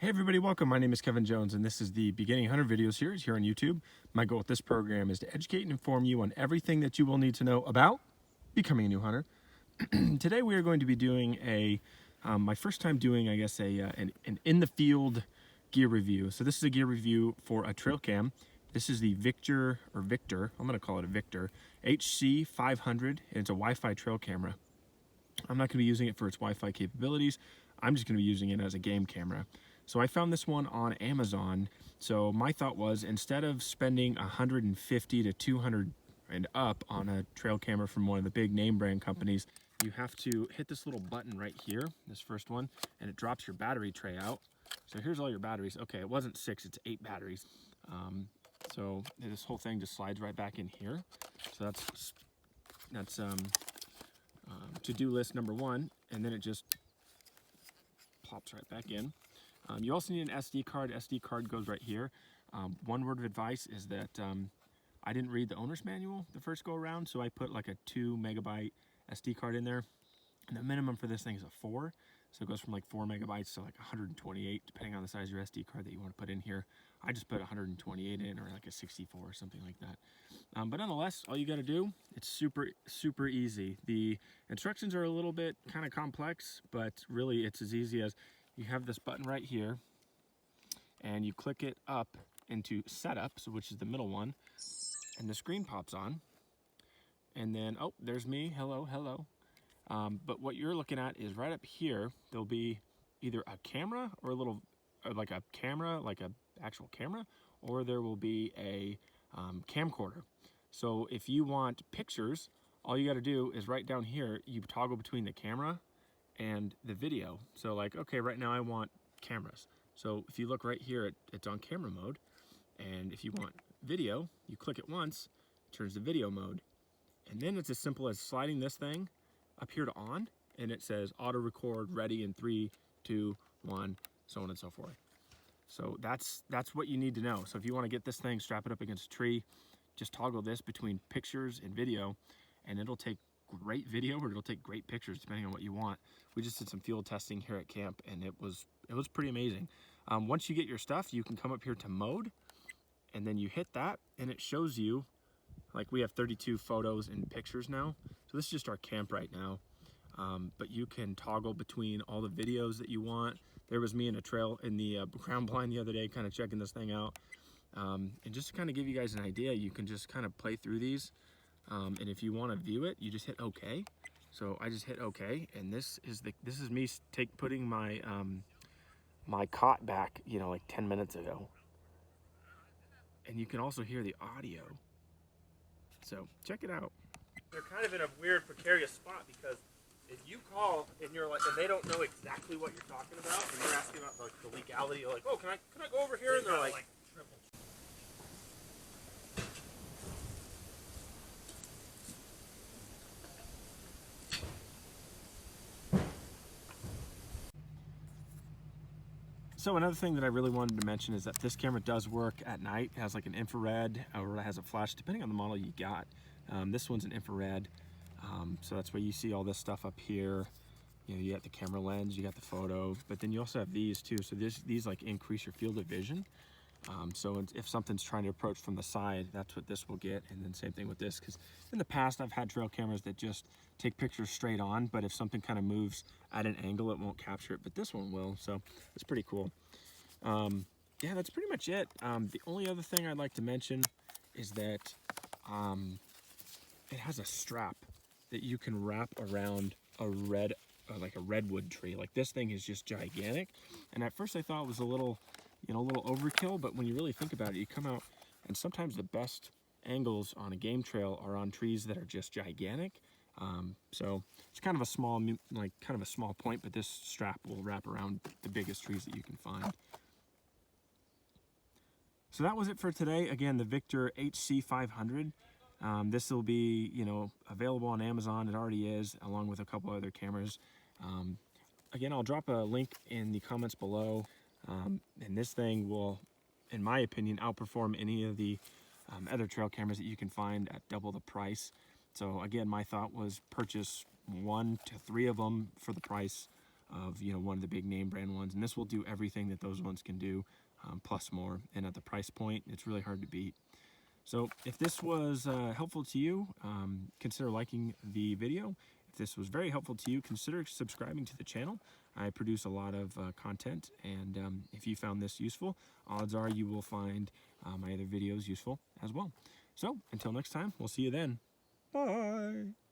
Hey everybody, welcome. My name is Kevin Jones and this is the Beginning Hunter video series here on YouTube. My goal with this program is to educate and inform you on everything that you will need to know about becoming a new hunter. Today we are going to be doing my first time doing, I guess, an in-the-field gear review. So this is a gear review for a trail cam. This is the Victor, I'm going to call it a Victor, HC500, and it's a Wi-Fi trail camera. I'm not going to be using it for its Wi-Fi capabilities. I'm just going to be using it as a game camera. So I found this one on Amazon. So my thought was, instead of spending $150 to $200 and up on a trail camera from one of the big name brand companies, you have to hit this little button right here, this first one, and it drops your battery tray out. So here's all your batteries. Okay, it wasn't 6, it's 8 batteries. So this whole thing just slides right back in here. So that's to-do list number 1, and then it just plops right back in. You also need an SD card. SD card goes right here. One word of advice is that I didn't read the owner's manual the first go around, so I put like a 2 megabyte SD card in there. And the minimum for this thing is a 4, so it goes from like 4 megabytes to like 128, depending on the size of your SD card that you want to put in here. I just put 128 in, or like a 64 or something like that. But nonetheless, all you got to do, it's super easy. The instructions are a little bit kind of complex, but really it's as easy as you have this button right here, and you click it up into setup, so which is the middle one, and the screen pops on, and then, oh, there's me, hello. But what you're looking at is right up here, there'll be either a camera or like a camera, like a actual camera, or there will be a camcorder. So if you want pictures, all you got to do is right down here, you toggle between the camera and the video. So like, okay, right now I want cameras. So if you look right here, it's on camera mode. And if you want video, you click it once, it turns to video mode. And then it's as simple as sliding this thing up here to on, and it says auto record ready in 3, 2, 1, so on and so forth. So that's what you need to know. So if you want to get this thing, strap it up against a tree, just toggle this between pictures and video, and it'll take great video or it'll take great pictures depending on what you want. We just did some field testing here at camp, and it was pretty amazing. Once you get your stuff, you can come up here to mode, and then you hit that, and it shows you, like, we have 32 photos and pictures now. So this is just our camp right now. But you can toggle between all the videos that you want. There was me in a trail in the ground blind the other day, kind of checking this thing out. And just to kind of give you guys an idea, you can just kind of play through these. And if you want to view it, you just hit OK. So I just hit OK, and this is me putting my my cot back, like 10 minutes ago. And you can also hear the audio. So check it out. They're kind of in a weird, precarious spot, because if you call and you're like, and they don't know exactly what you're talking about, and you're asking about like the legality, you're like, oh, can I go over here? And they're like So another thing that I really wanted to mention is that this camera does work at night. It has like an infrared, or it has a flash, depending on the model you got. This one's an infrared, so that's why you see all this stuff up here. You got the camera lens, you got the photo, but then you also have these too. So these like increase your field of vision. So if something's trying to approach from the side, that's what this will get. And then same thing with this, because in the past I've had trail cameras that just take pictures straight on, but if something kind of moves at an angle, it won't capture it, but this one will. So it's pretty cool. Yeah, that's pretty much it. The only other thing I'd like to mention is that it has a strap that you can wrap around like a redwood tree. Like, this thing is just gigantic, and at first I thought it was a little overkill, but when you really think about it, you come out, and sometimes the best angles on a game trail are on trees that are just gigantic. So it's kind of a small point, but this strap will wrap around the biggest trees that you can find. So that was it for today. Again, the Victor HC500. This will be, available on Amazon. It already is, along with a couple other cameras. Again, I'll drop a link in the comments below. And this thing will, in my opinion, outperform any of the other trail cameras that you can find at double the price. So again, my thought was purchase 1 to 3 of them for the price of, you know, one of the big name brand ones, and this will do everything that those ones can do, plus more. And at the price point, it's really hard to beat. So if this was helpful to you, consider liking the video. If this was very helpful to you, consider subscribing to the channel. I produce a lot of content, and if you found this useful, odds are you will find my other videos useful as well. So until next time, we'll see you then. Bye.